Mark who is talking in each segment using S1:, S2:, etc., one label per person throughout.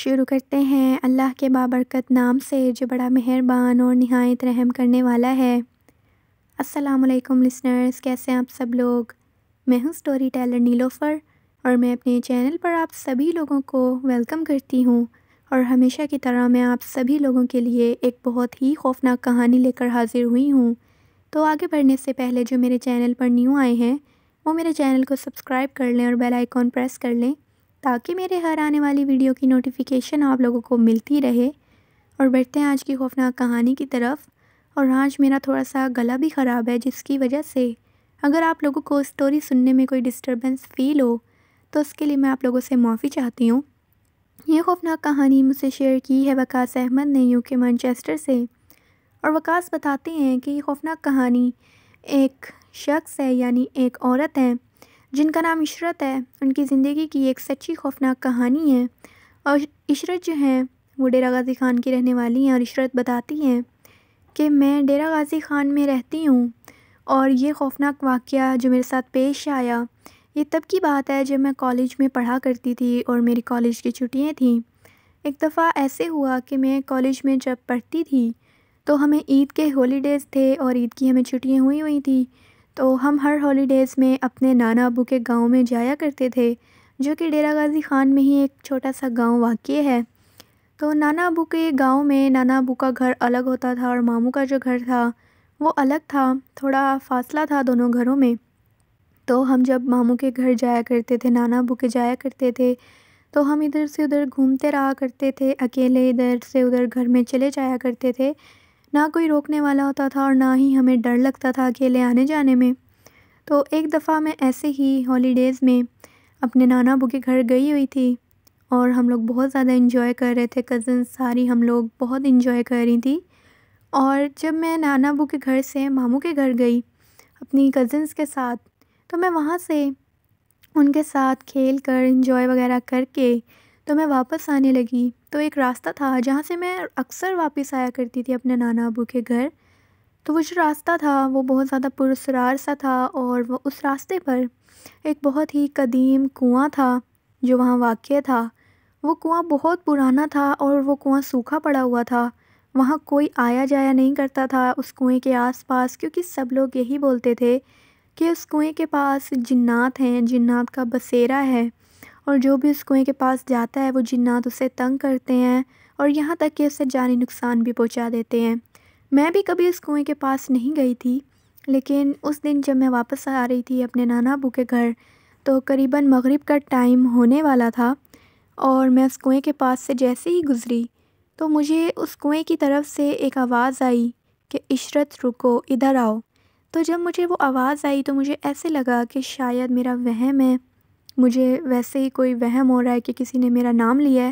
S1: شروع کرتے ہیں اللہ کے بابرکت نام سے جو بڑا مہربان اور نہایت رحم کرنے والا ہے۔ السلام علیکم لسنرز، کیسے ہیں آپ سب لوگ؟ میں ہوں سٹوری ٹیلر نیلوفر اور میں اپنے چینل پر آپ سبھی لوگوں کو ویلکم کرتی ہوں، اور ہمیشہ کی طرح میں آپ سبھی لوگوں کے لیے ایک بہت ہی خوفناک کہانی لے کر حاضر ہوئی ہوں۔ تو آگے بڑھنے سے پہلے جو میرے چینل پر نیو آئے ہیں وہ میرے چینل کو سبسکرائب کر لیں اور بیل آئیکن پریس کر لیں تاکہ میرے ہر آنے والی ویڈیو کی نوٹیفیکیشن آپ لوگوں کو ملتی رہے۔ اور بڑھتے ہیں آج کی خوفناک کہانی کی طرف۔ اور آج میرا تھوڑا سا گلا بھی خراب ہے، جس کی وجہ سے اگر آپ لوگوں کو سٹوری سننے میں کوئی ڈسٹربنس فیل ہو تو اس کے لیے میں آپ لوگوں سے معافی چاہتی ہوں۔ یہ خوفناک کہانی مجھ سے شیئر کی ہے وقاص احمد نے UK مانچسٹر سے، اور وقاص بتاتے ہیں کہ یہ خوفناک کہانی ایک شخص ہے، یعنی ایک عورت ہے جن کا نام عشرت ہے۔ ان کی زندگی کی ایک سچی خوفناک کہانی ہے، اور عشرت جو ہیں وہ ڈیرہ غازی خان کی رہنے والی ہیں۔ اور عشرت بتاتی ہیں کہ میں ڈیرہ غازی خان میں رہتی ہوں، اور یہ خوفناک واقعہ جو میرے ساتھ پیش آیا یہ تب کی بات ہے جب میں کالج میں پڑھا کرتی تھی اور میری کالج کی چھٹیاں تھیں۔ ایک دفعہ ایسے ہوا کہ میں کالج میں جب پڑھتی تھی تو ہمیں عید کے ہالیڈیز تھے اور عید کی ہمیں چھٹیاں ہوئی تھیں، تو ہم ہر ہالیڈیز میں اپنے نانا ابو کے گاؤں میں جایا کرتے تھے، جو کہ ڈیرہ غازی خان میں ہی ایک چھوٹا سا گاؤں واقع ہے۔ تو نانا ابو کے گاؤں میں نانا ابو کا گھر الگ ہوتا تھا اور ماموں کا جو گھر تھا وہ الگ تھا، تھوڑا فاصلہ تھا دونوں گھروں میں۔ تو ہم جب ماموں کے گھر جایا کرتے تھے، نانا ابو کے جایا کرتے تھے، تو ہم ادھر سے ادھر گھومتے رہا کرتے تھے، اکیلے ادھر سے ادھر گھر میں چلے جایا کرتے تھے۔ نہ کوئی روکنے والا ہوتا تھا اور نہ ہی ہمیں ڈر لگتا تھا اکیلے آنے جانے میں۔ تو ایک دفعہ میں ایسے ہی ہالیڈیز میں اپنے نانا ابو کے گھر گئی ہوئی تھی، اور ہم لوگ بہت زیادہ انجوائے کر رہے تھے، کزنس ساری ہم لوگ بہت انجوائے کر رہی تھی۔ اور جب میں نانا ابو کے گھر سے ماموں کے گھر گئی اپنی کزنس کے ساتھ، تو میں وہاں سے ان کے ساتھ کھیل کر انجوائے وغیرہ کر کے تو میں واپس آنے لگی۔ تو ایک راستہ تھا جہاں سے میں اکثر واپس آیا کرتی تھی اپنے نانا ابو کے گھر، تو وہ جو راستہ تھا وہ بہت زیادہ پراسرار سا تھا، اور وہ اس راستے پر ایک بہت ہی قدیم کنواں تھا جو وہاں واقع تھا۔ وہ کنواں بہت پرانا تھا اور وہ کنواں سوکھا پڑا ہوا تھا، وہاں کوئی آیا جایا نہیں کرتا تھا اس کنویں کے آس پاس، کیونکہ سب لوگ یہی بولتے تھے کہ اس کنویں کے پاس جنات ہیں، جنات کا بسیرا ہے، اور جو بھی اس کنویں کے پاس جاتا ہے وہ جنات اسے تنگ کرتے ہیں اور یہاں تک کہ اسے جانی نقصان بھی پہنچا دیتے ہیں۔ میں بھی کبھی اس کنویں کے پاس نہیں گئی تھی، لیکن اس دن جب میں واپس آ رہی تھی اپنے نانا ابو کے گھر تو قریباً مغرب کا ٹائم ہونے والا تھا، اور میں اس کنویں کے پاس سے جیسے ہی گزری تو مجھے اس کنویں کی طرف سے ایک آواز آئی کہ عشرت رکو، ادھر آؤ۔ تو جب مجھے وہ آواز آئی تو مجھے ایسے لگا کہ شاید میرا وہم ہے، مجھے ویسے ہی کوئی وہم ہو رہا ہے کہ کسی نے میرا نام لیا ہے،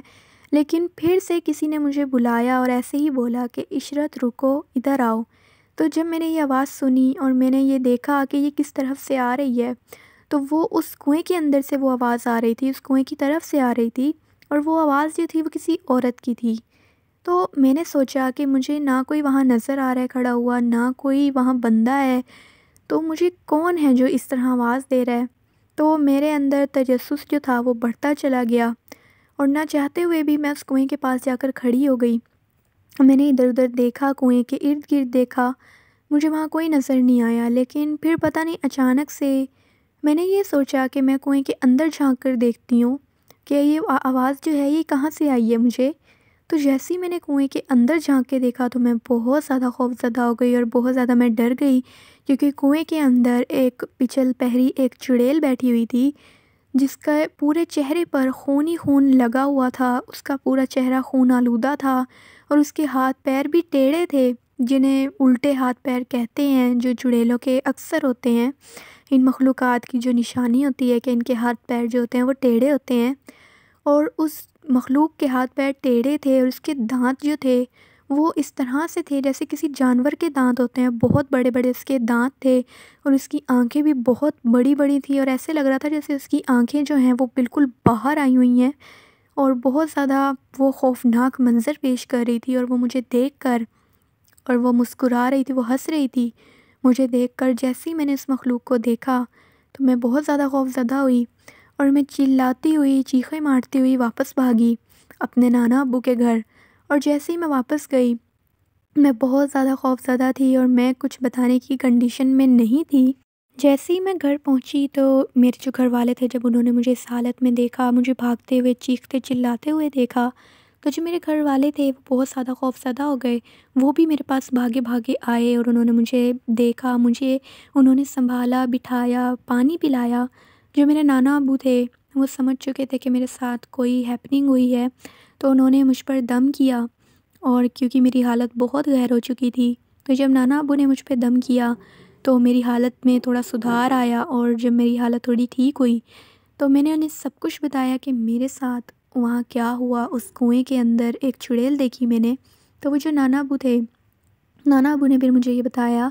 S1: لیکن پھر سے کسی نے مجھے بلایا اور ایسے ہی بولا کہ عشرت رکو، ادھر آؤ۔ تو جب میں نے یہ آواز سنی اور میں نے یہ دیکھا کہ یہ کس طرف سے آ رہی ہے، تو وہ اس کنویں کے اندر سے وہ آواز آ رہی تھی، اس کنویں کی طرف سے آ رہی تھی، اور وہ آواز جو تھی وہ کسی عورت کی تھی۔ تو میں نے سوچا کہ مجھے نہ کوئی وہاں نظر آ رہا ہے کھڑا ہوا، نہ کوئی وہاں بندہ ہے، تو مجھے کون ہے جو اس طرح آواز دے رہا ہے؟ تو میرے اندر تجسس جو تھا وہ بڑھتا چلا گیا، اور نہ چاہتے ہوئے بھی میں اس کنویں کے پاس جا کر کھڑی ہو گئی۔ میں نے ادھر ادھر دیکھا، کنویں کے ارد گرد دیکھا، مجھے وہاں کوئی نظر نہیں آیا، لیکن پھر پتہ نہیں اچانک سے میں نے یہ سوچا کہ میں کنویں کے اندر جھانک کر دیکھتی ہوں کہ یہ آواز جو ہے یہ کہاں سے آئی ہے مجھے۔ تو جیسے ہی میں نے کنویں کے اندر جھانک کے دیکھا تو میں بہت زیادہ خوفزدہ ہو گئی اور بہت زیادہ میں ڈر گئی، کیونکہ کنویں کے اندر ایک پچل پہری ایک چڑیل بیٹھی ہوئی تھی جس کا پورے چہرے پر خون ہی خون لگا ہوا تھا، اس کا پورا چہرہ خون آلودہ تھا، اور اس کے ہاتھ پیر بھی ٹیڑھے تھے، جنہیں الٹے ہاتھ پیر کہتے ہیں، جو چڑیلوں کے اکثر ہوتے ہیں۔ ان مخلوقات کی جو نشانی ہوتی ہے کہ ان کے ہاتھ پیر جو ہوتے ہیں وہ ٹیڑھے ہوتے ہیں، اور اس مخلوق کے ہاتھ پیر ٹیڑھے تھے، اور اس کے دانت جو تھے وہ اس طرح سے تھے جیسے کسی جانور کے دانت ہوتے ہیں، بہت بڑے بڑے اس کے دانت تھے، اور اس کی آنکھیں بھی بہت بڑی بڑی تھی، اور ایسے لگ رہا تھا جیسے اس کی آنکھیں جو ہیں وہ بالکل باہر آئی ہوئی ہیں، اور بہت زیادہ وہ خوفناک منظر پیش کر رہی تھی۔ اور وہ مجھے دیکھ کر، اور وہ مسکرا رہی تھی، وہ ہنس رہی تھی مجھے دیکھ کر۔ جیسے ہی میں نے اس مخلوق کو دیکھا تو میں بہت زیادہ خوفزدہ ہوئی، اور میں چلاتی ہوئی چیخیں مارتی ہوئی واپس بھاگی، اپنے نانا ابو کے گھر، اور جیسے ہی میں واپس گئی میں بہت زیادہ خوفزدہ تھی اور میں کچھ بتانے کی کنڈیشن میں نہیں تھی۔ جیسے ہی میں گھر پہنچی تو میرے جو گھر والے تھے، جب انہوں نے مجھے اس حالت میں دیکھا، مجھے بھاگتے ہوئے چیختے چلاتے ہوئے دیکھا، تو جو میرے گھر والے تھے وہ بہت زیادہ خوفزدہ ہو گئے۔ وہ بھی میرے پاس بھاگے بھاگے آئے اور انہوں نے مجھے دیکھا، مجھے انہوں نے سنبھالا، بٹھایا، پانی پلایا۔ جو میرے نانا ابو تھے وہ سمجھ چکے تھے کہ میرے ساتھ کوئی ہیپننگ ہوئی ہے، تو انہوں نے مجھ پر دم کیا، اور کیونکہ میری حالت بہت گہر ہو چکی تھی تو جب نانا ابو نے مجھ پہ دم کیا تو میری حالت میں تھوڑا سدھار آیا، اور جب میری حالت تھوڑی ٹھیک ہوئی تو میں نے انہیں سب کچھ بتایا کہ میرے ساتھ وہاں کیا ہوا۔ اس کنویں کے اندر ایک چڑیل دیکھی میں نے۔ تو وہ جو نانا ابو تھے، نانا ابو نے پھر مجھے یہ بتایا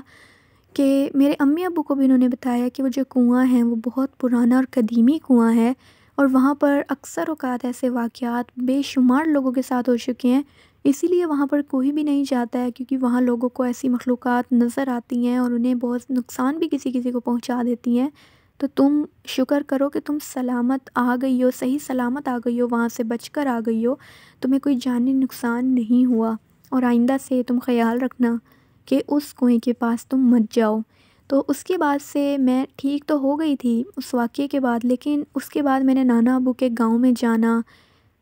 S1: کہ میرے امی ابو کو بھی انہوں نے بتایا کہ وہ جو کنواں ہے وہ بہت پرانا اور قدیمی کنواں ہے، اور وہاں پر اکثر اوقات ایسے واقعات بے شمار لوگوں کے ساتھ ہو چکے ہیں، اسی لیے وہاں پر کوئی بھی نہیں جاتا ہے، کیونکہ وہاں لوگوں کو ایسی مخلوقات نظر آتی ہیں اور انہیں بہت نقصان بھی کسی کسی کو پہنچا دیتی ہیں۔ تو تم شکر کرو کہ تم سلامت آ گئی ہو، صحیح سلامت آ گئی ہو، وہاں سے بچ کر آ گئی ہو، تمہیں کوئی جانی نقصان نہیں ہوا، اور آئندہ سے تم خیال رکھنا کہ اس کنویں کے پاس تم مت جاؤ۔ تو اس کے بعد سے میں ٹھیک تو ہو گئی تھی اس واقعے کے بعد، لیکن اس کے بعد میں نے نانا ابو کے گاؤں میں جانا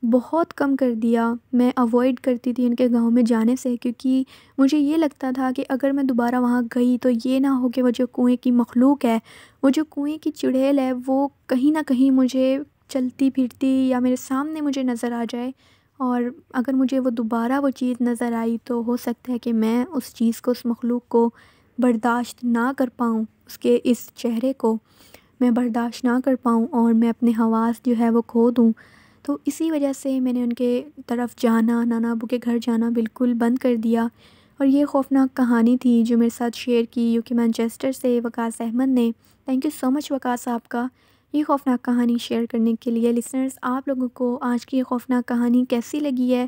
S1: بہت کم کر دیا۔ میں اوائڈ کرتی تھی ان کے گاؤں میں جانے سے، کیونکہ مجھے یہ لگتا تھا کہ اگر میں دوبارہ وہاں گئی تو یہ نہ ہو کہ وہ جو کنویں کی مخلوق ہے، وہ جو کنویں کی چڑیل ہے، وہ کہیں نہ کہیں مجھے چلتی پھرتی یا میرے سامنے مجھے نظر آ جائے، اور اگر مجھے وہ دوبارہ وہ چیز نظر آئی تو ہو سکتا ہے کہ میں اس چیز کو، اس مخلوق کو برداشت نہ کر پاؤں، اس کے اس چہرے کو میں برداشت نہ کر پاؤں اور میں اپنے حواس جو ہے وہ کھو دوں۔ تو اسی وجہ سے میں نے ان کے طرف جانا، نانا ابو کے گھر جانا بالکل بند کر دیا۔ اور یہ خوفناک کہانی تھی جو میرے ساتھ شیئر کی یو کے مانچسٹر سے وقاص احمد نے۔ تھینک یو سو مچ وقاص آپ کا یہ خوفناک کہانی شیئر کرنے کے لیے۔ لسنرز، آپ لوگوں کو آج کی یہ خوفناک کہانی کیسی لگی ہے؟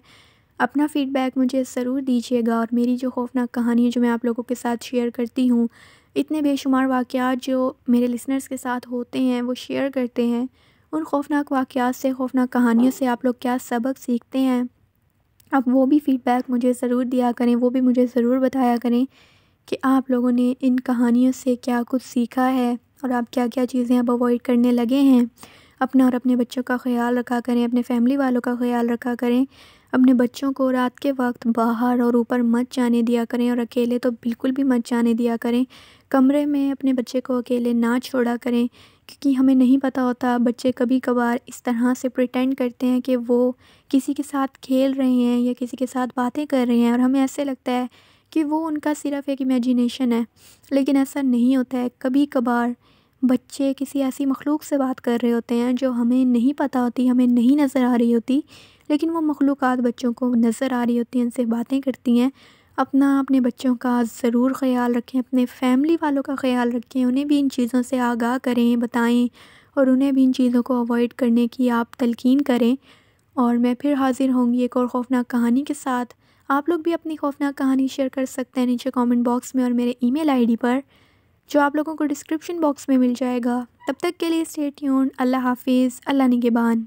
S1: اپنا فیڈ بیک مجھے ضرور دیجیے گا، اور میری جو خوفناک کہانی ہے جو میں آپ لوگوں کے ساتھ شیئر کرتی ہوں، اتنے بے شمار واقعات جو میرے لسنرز کے ساتھ ہوتے ہیں وہ شیئر کرتے ہیں، ان خوفناک واقعات سے، خوفناک کہانیوں سے آپ لوگ کیا سبق سیکھتے ہیں؟ اب وہ بھی فیڈ بیک مجھے ضرور دیا کریں، وہ بھی مجھے ضرور بتایا کریں کہ آپ لوگوں نے ان کہانیوں سے کیا کچھ سیکھا ہے، اور آپ کیا کیا چیزیں اب اوائڈ کرنے لگے ہیں۔ اپنا اور اپنے بچوں کا خیال رکھا کریں، اپنے فیملی والوں کا خیال رکھا کریں، اپنے بچوں کو رات کے وقت باہر اور اوپر مت جانے دیا کریں، اور اکیلے تو بالکل بھی مت جانے دیا کریں۔ کمرے میں اپنے بچے کو اکیلے نہ چھوڑا کریں، کیونکہ ہمیں نہیں پتہ ہوتا، بچے کبھی کبھار اس طرح سے پریٹینڈ کرتے ہیں کہ وہ کسی کے ساتھ کھیل رہے ہیں یا کسی کے ساتھ باتیں کر رہے ہیں، اور ہمیں ایسے لگتا ہے کہ وہ ان کا صرف ایک امیجینیشن ہے، لیکن ایسا نہیں ہوتا ہے۔ کبھی کبھار بچے کسی ایسی مخلوق سے بات کر رہے ہوتے ہیں جو ہمیں نہیں پتہ ہوتی، ہمیں نہیں نظر آ رہی ہوتی، لیکن وہ مخلوقات بچوں کو نظر آ رہی ہوتی ہیں، ان سے باتیں کرتی ہیں۔ اپنے بچوں کا ضرور خیال رکھیں، اپنے فیملی والوں کا خیال رکھیں، انہیں بھی ان چیزوں سے آگاہ کریں، بتائیں، اور انہیں بھی ان چیزوں کو اوائڈ کرنے کی آپ تلقین کریں۔ اور میں پھر حاضر ہوں گی ایک اور خوفناک کہانی کے ساتھ۔ آپ لوگ بھی اپنی خوفناک کہانی شیئر کر سکتے ہیں نیچے کامنٹ باکس میں اور میرے ای میل آئی ڈی پر، جو آپ لوگوں کو ڈسکرپشن باکس میں مل جائے گا۔ تب تک کے لیے اسٹے ٹیونڈ۔ اللہ حافظ، اللہ نگہبان۔